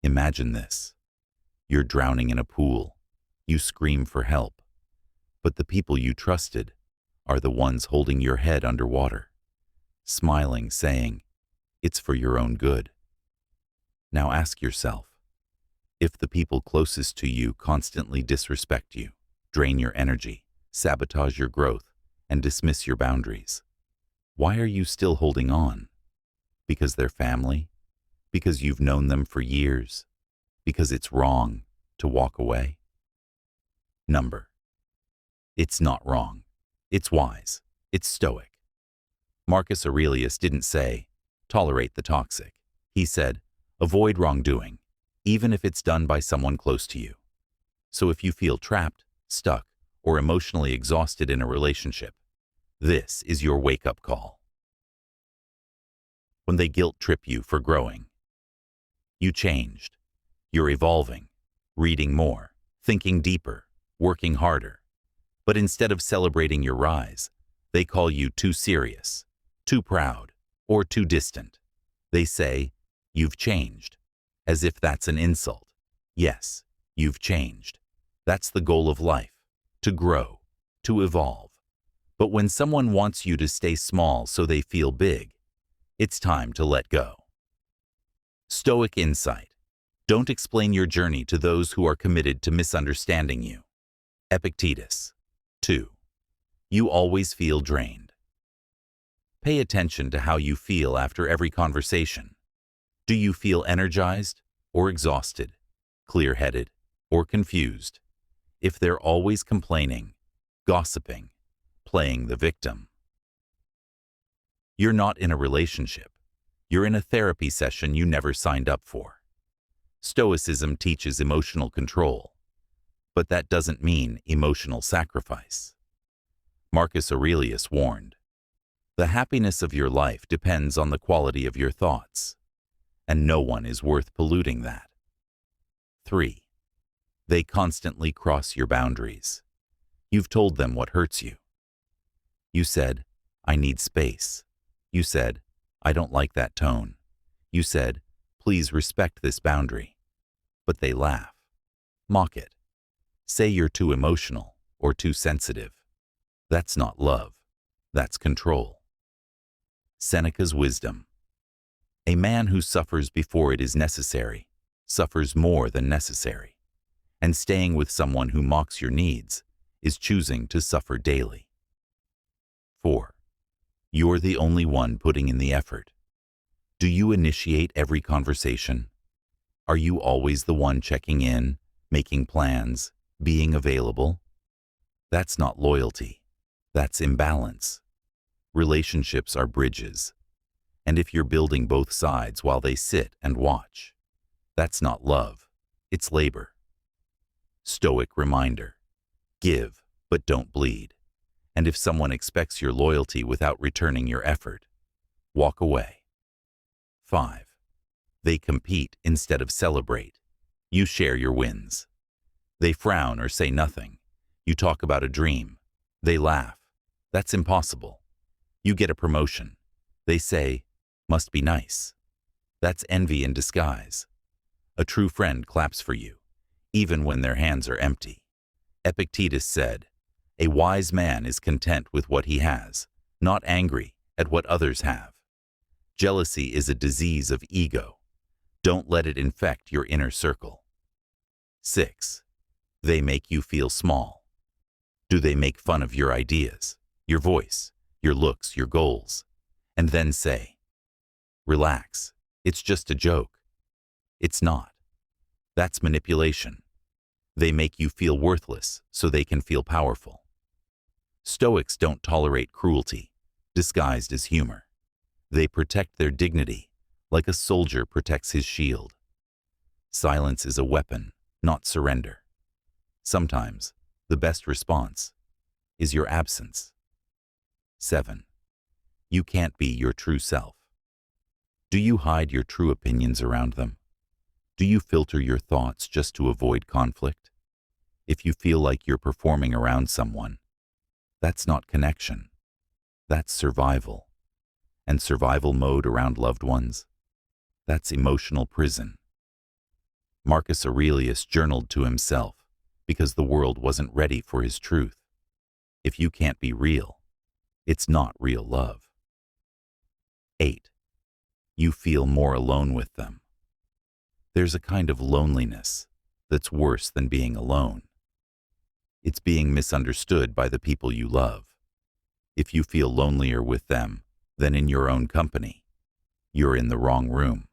Imagine this. You're drowning in a pool. You scream for help. But the people you trusted are the ones holding your head underwater, smiling, saying, "It's for your own good." Now ask yourself, if the people closest to you constantly disrespect you, drain your energy, sabotage your growth, and dismiss your boundaries, why are you still holding on? Because they're family? Because you've known them for years? Because it's wrong to walk away? Number. It's not wrong. It's wise. It's Stoic. Marcus Aurelius didn't say, tolerate the toxic. He said, avoid wrongdoing, even if it's done by someone close to you. So if you feel trapped, stuck, or emotionally exhausted in a relationship, this is your wake-up call. When they guilt trip you for growing, you changed. You're evolving, reading more, thinking deeper, working harder. But instead of celebrating your rise, they call you too serious, too proud, or too distant. They say, you've changed, as if that's an insult. Yes, you've changed. That's the goal of life, to grow, to evolve. But when someone wants you to stay small so they feel big, it's time to let go. Stoic insight. Don't explain your journey to those who are committed to misunderstanding you. Epictetus. 2. You always feel drained. Pay attention to how you feel after every conversation. Do you feel energized or exhausted, clear-headed or confused? If they're always complaining, gossiping, playing the victim, you're not in a relationship. You're in a therapy session you never signed up for. Stoicism teaches emotional control, but that doesn't mean emotional sacrifice. Marcus Aurelius warned, the happiness of your life depends on the quality of your thoughts, and no one is worth polluting that. 3. They constantly cross your boundaries. You've told them what hurts you. You said, I need space. You said, I don't like that tone. You said, please respect this boundary. But they laugh, mock it, say you're too emotional or too sensitive. That's not love, that's control. Seneca's wisdom. A man who suffers before it is necessary suffers more than necessary. And staying with someone who mocks your needs is choosing to suffer daily. 4. You're the only one putting in the effort. Do you initiate every conversation? Are you always the one checking in, making plans, being available? That's not loyalty. That's imbalance. Relationships are bridges. And if you're building both sides while they sit and watch, that's not love, it's labor. Stoic reminder. Give, but don't bleed. And if someone expects your loyalty without returning your effort, walk away. 5. They compete instead of celebrate. You share your wins. They frown or say nothing. You talk about a dream. They laugh. That's impossible. You get a promotion. They say, must be nice. That's envy in disguise. A true friend claps for you, even when their hands are empty. Epictetus said, a wise man is content with what he has, not angry at what others have. Jealousy is a disease of ego. Don't let it infect your inner circle. 6. They make you feel small. Do they make fun of your ideas, your voice, your looks, your goals, and then say, relax, it's just a joke? It's not. That's manipulation. They make you feel worthless so they can feel powerful. Stoics don't tolerate cruelty, disguised as humor. They protect their dignity, like a soldier protects his shield. Silence is a weapon, not surrender. Sometimes, the best response is your absence. 7. You can't be your true self. Do you hide your true opinions around them? Do you filter your thoughts just to avoid conflict? If you feel like you're performing around someone, that's not connection. That's survival. And survival mode around loved ones, that's emotional prison. Marcus Aurelius journaled to himself because the world wasn't ready for his truth. If you can't be real, it's not real love. 8. You feel more alone with them. There's a kind of loneliness that's worse than being alone. It's being misunderstood by the people you love. If you feel lonelier with them than in your own company, you're in the wrong room.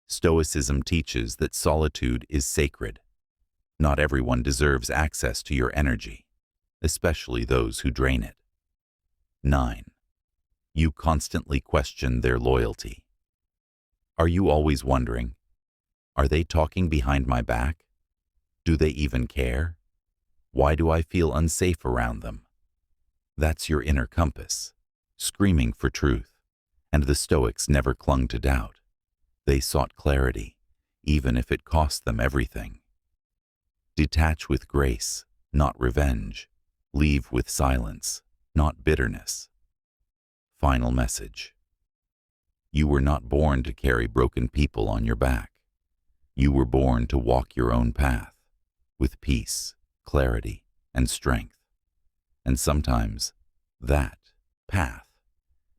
Stoicism teaches that solitude is sacred. Not everyone deserves access to your energy, especially those who drain it. 9. You constantly question their loyalty. Are you always wondering, are they talking behind my back? Do they even care? Why do I feel unsafe around them? That's your inner compass, screaming for truth, and the Stoics never clung to doubt. They sought clarity, even if it cost them everything. Detach with grace, not revenge. Leave with silence, not bitterness. Final message. You were not born to carry broken people on your back. You were born to walk your own path, with peace, clarity, and strength. And sometimes, that path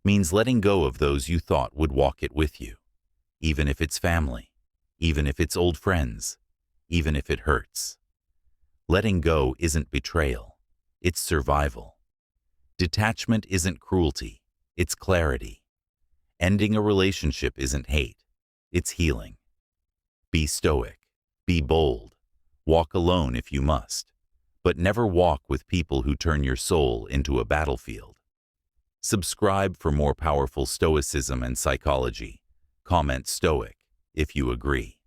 means letting go of those you thought would walk it with you, even if it's family, even if it's old friends, even if it hurts. Letting go isn't betrayal, it's survival. Detachment isn't cruelty, it's clarity. Ending a relationship isn't hate, it's healing. Be stoic, be bold, walk alone if you must, but never walk with people who turn your soul into a battlefield. Subscribe for more powerful stoicism and psychology. Comment Stoic if you agree.